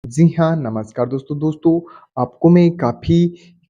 जी हाँ, नमस्कार दोस्तों। दोस्तों, आपको मैं काफ़ी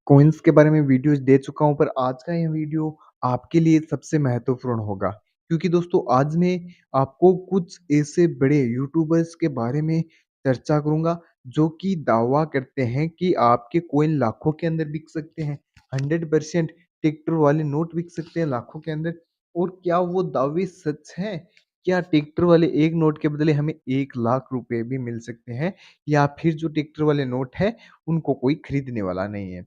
कॉइन्स के बारे में वीडियोज़ दे चुका हूँ, पर आज का ये वीडियो आपके लिए सबसे महत्वपूर्ण होगा। क्योंकि दोस्तों, आज मैं आपको कुछ ऐसे बड़े यूट्यूबर्स के बारे में चर्चा करूँगा, जो कि दावा करते हैं कि आपके कॉइन लाखों के अंदर बिक सकते हैं। 100% ट्रैक्टर वाले नोट बिक सकते हैं लाखों के अंदर। और क्या वो दावे सच हैं? क्या ट्रैक्टर वाले एक नोट के बदले हमें 1 लाख रुपए भी मिल सकते हैं? या फिर जो ट्रैक्टर वाले नोट हैं, उनको कोई खरीदने वाला नहीं है।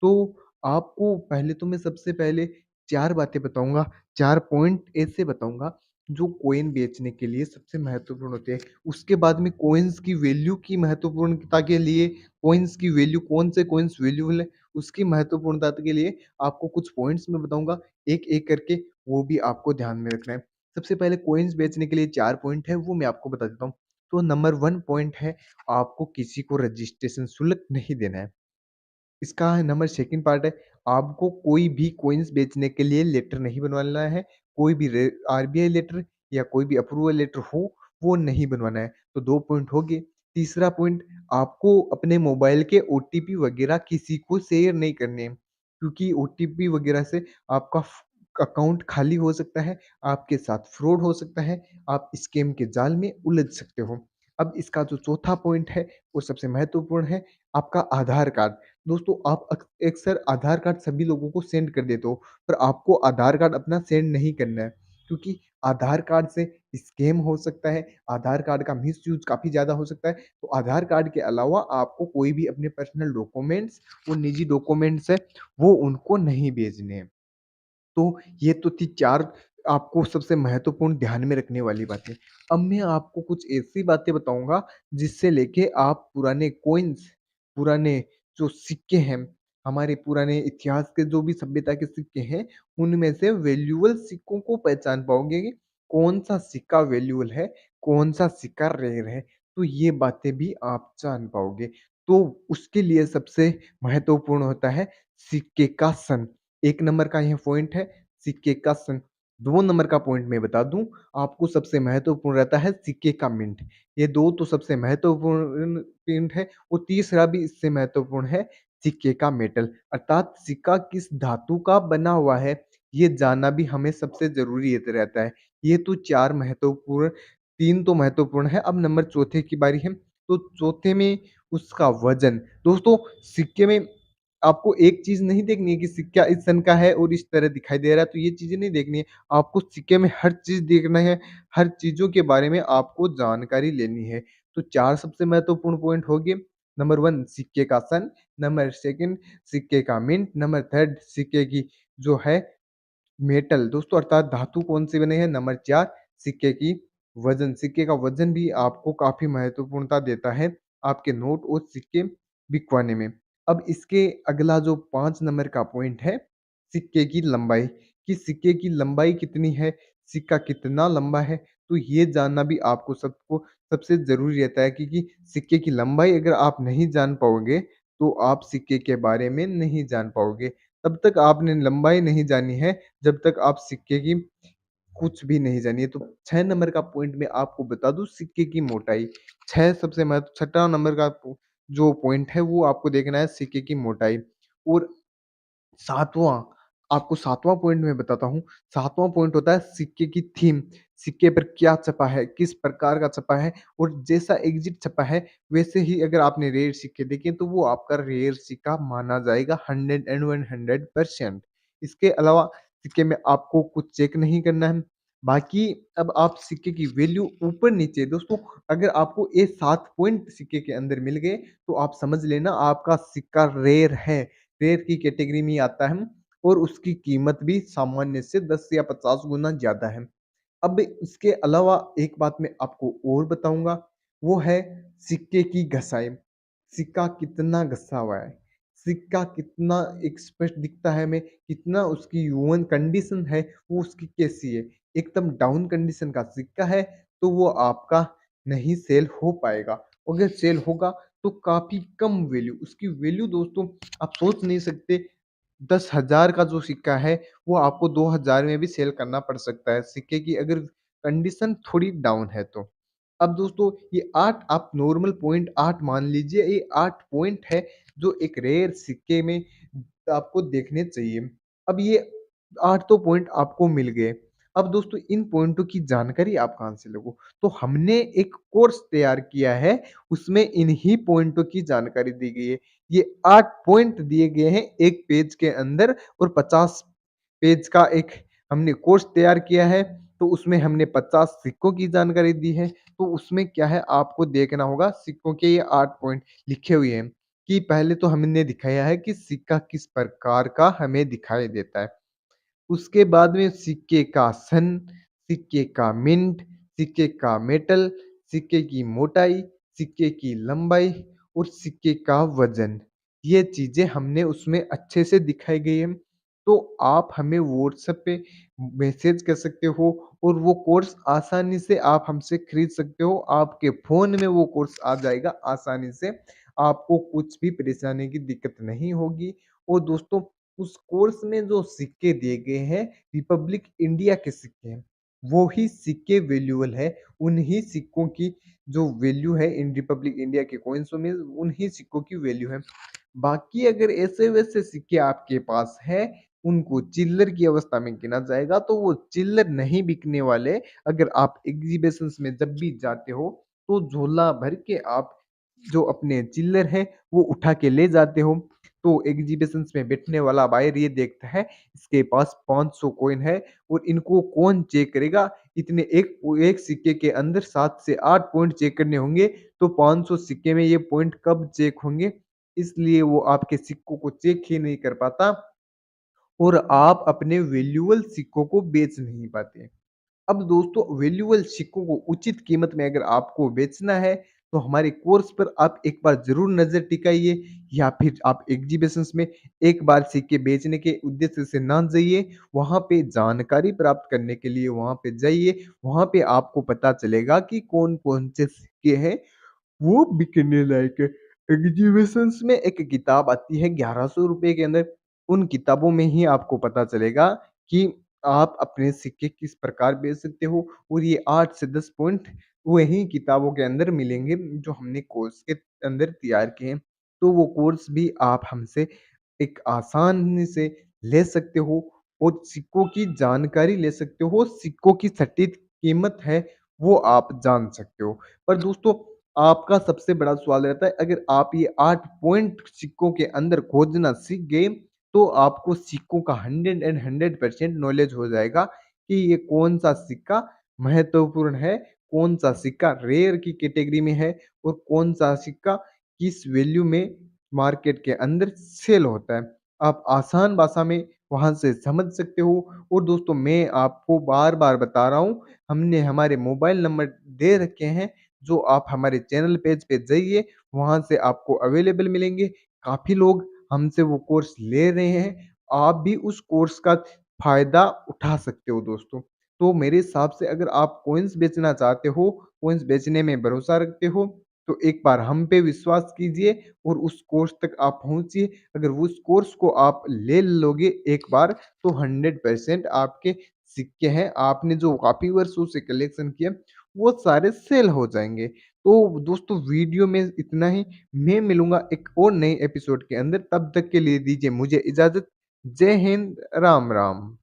तो आपको पहले तो मैं सबसे पहले 4 बातें बताऊँगा, 4 पॉइंट ऐसे बताऊँगा, जो कॉइन बेचने के लिए सबसे महत्वपूर्ण होते हैं। उसके बाद में कॉइन्स की वैल्यू की महत्वपूर्णता के लिए, कॉइन्स की वैल्यू कौन से कॉइन्स वैल्यूएबल है, उसकी महत्वपूर्णता के लिए आपको कुछ पॉइंट्स मैं बताऊँगा, एक-एक करके, वो भी आपको ध्यान में रखना है। सबसे पहले कॉइन्स बेचने के लिए 4 पॉइंट हैं, वो मैं आपको बता देता हूँ। तो नंबर 1 पॉइंट है, आपको किसी को रजिस्ट्रेशन शुल्क नहीं देना है। इसका नंबर सेकंड पार्ट है, आपको कोई भी कॉइन्स बेचने के लिए लेटर नहीं बनवाना है। कोई भी रे आरबीआई लेटर या कोई भी अप्रूवल लेटर हो, वो नहीं बनवाना है। तो 2 पॉइंट हो गए। तीसरा पॉइंट, आपको अपने मोबाइल के ओटीपी वगैरह किसी को शेयर नहीं करने हैं, क्योंकि ओटीपी वगैरह से आपका फ अकाउंट खाली हो सकता है, आपके साथ फ्रॉड हो सकता है, आप स्कैम के जाल में उलझ सकते हो। अब इसका जो चौथा पॉइंट है, वो सबसे महत्वपूर्ण है, आपका आधार कार्ड। दोस्तों, आप अक्सर आधार कार्ड सभी लोगों को सेंड कर देते हो, पर आपको आधार कार्ड अपना सेंड नहीं करना है, क्योंकि आधार कार्ड से स्कैम हो सकता है, आधार कार्ड का मिसयूज़ काफ़ी ज़्यादा हो सकता है। तो आधार कार्ड के अलावा आपको कोई भी अपने पर्सनल डॉक्यूमेंट्स, वो निजी डॉक्यूमेंट्स हैं, वो उनको नहीं भेजने हैं। तो ये तो थी 4 आपको सबसे महत्वपूर्ण ध्यान में रखने वाली बातें। अब मैं आपको कुछ ऐसी बातें बताऊँगा, जिससे लेके आप पुराने कॉइन्स, पुराने जो सिक्के हैं, हमारे पुराने इतिहास के जो भी सभ्यता के सिक्के हैं, उनमें से वैल्यूएबल सिक्कों को पहचान पाओगे कि कौन-सा सिक्का वैल्यूएबल है, कौन-सा सिक्का रेयर है। तो ये बातें भी आप जान पाओगे। तो उसके लिए सबसे महत्वपूर्ण होता है सिक्के का सन। 1 नंबर का यह पॉइंट है, सिक्के का सन। 2 नंबर का पॉइंट मैं बता दूँ, आपको सबसे महत्वपूर्ण रहता है सिक्के का मिंट। ये 2 तो सबसे महत्वपूर्ण पॉइंट है, और तीसरा भी इससे महत्वपूर्ण है, सिक्के का मेटल, अर्थात सिक्का किस धातु का बना हुआ है, ये जानना भी हमें सबसे ज़रूरी रहता है। ये तो 4 महत्वपूर्ण, 3 तो महत्वपूर्ण है, अब नंबर चौथे की बारी है। तो चौथे में उसका वज़न। दोस्तों, सिक्के में आपको एक चीज़ नहीं देखनी है कि सिक्का इस सन का है और इस तरह दिखाई दे रहा है, तो ये चीज़ें नहीं देखनी है। आपको सिक्के में हर चीज़ देखना है, हर चीज़ों के बारे में आपको जानकारी लेनी है। तो 4 सबसे महत्वपूर्ण पॉइंट हो गए। नंबर 1 सिक्के का सन, नंबर 2 सिक्के का मिंट, नंबर 3 सिक्के की जो है मेटल, दोस्तों अर्थात धातु कौन से बने हैं। नंबर 4 सिक्के की वज़न, सिक्के का वज़न भी आपको काफ़ी महत्वपूर्णता देता है, आपके नोट और सिक्के बिकवाने में। अब इसके अगला जो 5 नंबर का पॉइंट है, सिक्के की लंबाई, कि सिक्के की लंबाई कितनी है, सिक्का कितना लंबा है, तो ये जानना भी आपको सबको सबसे ज़रूरी रहता है, क्योंकि सिक्के की लंबाई अगर आप नहीं जान पाओगे, तो आप सिक्के के बारे में नहीं जान पाओगे। तब तक आपने लंबाई नहीं जानी है, जब तक आप सिक्के की कुछ भी नहीं जानिए। तो 6 नंबर का पॉइंट मैं आपको बता दूँ, सिक्के की मोटाई। 6 सबसे महत्व 6वाँ नंबर का जो पॉइंट है, वो आपको देखना है सिक्के की मोटाई। और 7वाँ, आपको 7वाँ पॉइंट मैं बताता हूँ। 7वाँ पॉइंट होता है सिक्के की थीम। सिक्के पर क्या छपा है, किस प्रकार का छपा है, और जैसा एग्ज़िट छपा है, वैसे ही अगर आपने रेयर सिक्के देखे, तो वो आपका रेयर सिक्का माना जाएगा 100 एंड 100%। इसके अलावा सिक्के में आपको कुछ चेक नहीं करना है। बाकी अब आप सिक्के की वैल्यू ऊपर-नीचे, दोस्तों अगर आपको ये 7 पॉइंट सिक्के के अंदर मिल गए, तो आप समझ लेना आपका सिक्का रेयर है। रेयर की कैटेगरी में आता है, और उसकी कीमत भी सामान्य से 10 या 50 गुना ज़्यादा है। अब इसके अलावा एक बात मैं आपको और बताऊँगा, वो है सिक्के की घसाई। सिक्का कितना घसा हुआ है, सिक्का कितना एक स्पष्ट दिखता है हमें, कितना उसकी यौवन कंडीशन है, वो उसकी कैसी है। एकदम डाउन कंडीशन का सिक्का है, तो वो आपका नहीं सेल हो पाएगा। अगर सेल होगा, तो काफ़ी कम वैल्यू, उसकी वैल्यू दोस्तों आप सोच नहीं सकते। 10,000 का जो सिक्का है, वो आपको 2,000 में भी सेल करना पड़ सकता है, सिक्के की अगर कंडीशन थोड़ी डाउन है तो। अब दोस्तों ये 8 आप नॉर्मल पॉइंट 8 मान लीजिए, ये 8 पॉइंट है जो एक रेयर सिक्के में आपको देखने चाहिए। अब ये 8 तो पॉइंट आपको मिल गए। अब दोस्तों इन पॉइंटों की जानकारी आप कहाँ से लोगे? तो हमने एक कोर्स तैयार किया है, उसमें इन्हीं पॉइंटों की जानकारी दी गई है। ये 8 पॉइंट दिए गए हैं 1 पेज के अंदर और 50 पेज का एक हमने कोर्स तैयार किया है, तो उसमें हमने 50 सिक्कों की जानकारी दी है। तो उसमें क्या है आपको देखना होगा सिक्कों के ये 8 पॉइंट लिखे हुए हैं कि पहले तो हमने दिखाया है कि सिक्का किस प्रकार का हमें दिखाई देता है। उसके बाद में सिक्के का सन, सिक्के का मिंट, सिक्के का मेटल, सिक्के की मोटाई, सिक्के की लंबाई और सिक्के का वज़न। ये चीज़ें हमने उसमें अच्छे से दिखाई गई हैं। तो आप हमें व्हाट्सएप पे मैसेज कर सकते हो और वो कोर्स आसानी से आप हमसे खरीद सकते हो। आपके फ़ोन में वो कोर्स आ जाएगा आसानी से। आपको कुछ भी परेशानी की दिक्कत नहीं होगी और दोस्तों उस कोर्स में जो सिक्के दिए गए हैं, रिपब्लिक इंडिया के सिक्के हैं। वो ही सिक्के वैल्यूएबल है, उन्हीं सिक्कों की जो वैल्यू है इन रिपब्लिक इंडिया के कॉइन्सों में उन्हीं सिक्कों की वैल्यू है। बाकी अगर ऐसे-वैसे सिक्के आपके पास हैं, उनको चिल्लर की अवस्था में गिना जाएगा, तो वो चिल्लर नहीं बिकने वाले। अगर आप एग्ज़िबिशन्स में जब भी जाते हो, तो झोला भर के आप जो अपने चिल्लर हैं, वो उठा के ले जाते हो। तो एग्ज़िबिशन्स में बैठने वाला बायर ये देखता है, इसके पास 500 कॉइन है और इनको कौन चेक करेगा? इतने एक सिक्के के अंदर 7 से 8 पॉइंट चेक करने होंगे, तो 500 सिक्के में ये पॉइंट कब चेक होंगे? इसलिए वो आपके सिक्कों को चेक ही नहीं कर पाता और आप अपने वैल्यूएबल सिक्कों को बेच नहीं पाते। अब दोस्तों वैल्यूएबल सिक्कों को उचित कीमत में अगर आपको बेचना है, तो हमारे कोर्स पर आप एक बार ज़रूर नज़र टिकाइए या फिर आप एग्ज़िबिशन्स में एक बार सिक्के बेचने के उद्देश्य से ना जाइए, वहाँ पे जानकारी प्राप्त करने के लिए वहाँ पे जाइए, वहाँ पे आपको पता चलेगा कि कौन-कौन से सिक्के हैं वो बिकने लायक है। एग्जीबिशन्स में एक किताब आती है ₹1100 के अंदर, उन किताबों में ही आपको पता चलेगा कि आप अपने सिक्के किस प्रकार बेच सकते हो और ये 8 से 10 पॉइंट वही किताबों के अंदर मिलेंगे जो हमने कोर्स के अंदर तैयार किए हैं। तो वो कोर्स भी आप हमसे एक आसानी से ले सकते हो और सिक्कों की जानकारी ले सकते हो, सिक्कों की सटीक कीमत है, वो आप जान सकते हो। पर दोस्तों आपका सबसे बड़ा सवाल रहता है अगर आप ये 8 पॉइंट सिक्कों के अंदर खोजना सीख गए, तो आपको सिक्कों का 100 एंड 100% नॉलेज हो जाएगा कि ये कौन-सा सिक्का महत्वपूर्ण है, कौन-सा सिक्का रेयर की कैटेगरी में है और कौन-सा सिक्का किस वैल्यू में मार्केट के अंदर सेल होता है। आप आसान भाषा में वहाँ से समझ सकते हो और दोस्तों मैं आपको बार-बार बता रहा हूँ, हमने हमारे मोबाइल नंबर दे रखे हैं जो आप हमारे चैनल पेज पे जाइए, वहाँ से आपको अवेलेबल मिलेंगे। काफ़ी लोग हमसे वो कोर्स ले रहे हैं, आप भी उस कोर्स का फ़ायदा उठा सकते हो दोस्तों। तो मेरे हिसाब से अगर आप कॉइन्स बेचना चाहते हो, कॉइन्स बेचने में भरोसा रखते हो, तो एक बार हम पे विश्वास कीजिए और उस कोर्स तक आप पहुँचिए। अगर उस कोर्स को आप ले लोगे एक बार, तो 100% आपके सिक्के हैं, आपने जो काफ़ी वर्षों से कलेक्शन किया वो सारे सेल हो जाएँगे। तो दोस्तों वीडियो में इतना ही, मैं मिलूँगा एक और नए एपिसोड के अंदर, तब तक के लिए दीजिए मुझे इजाज़त। जय हिंद, राम-राम।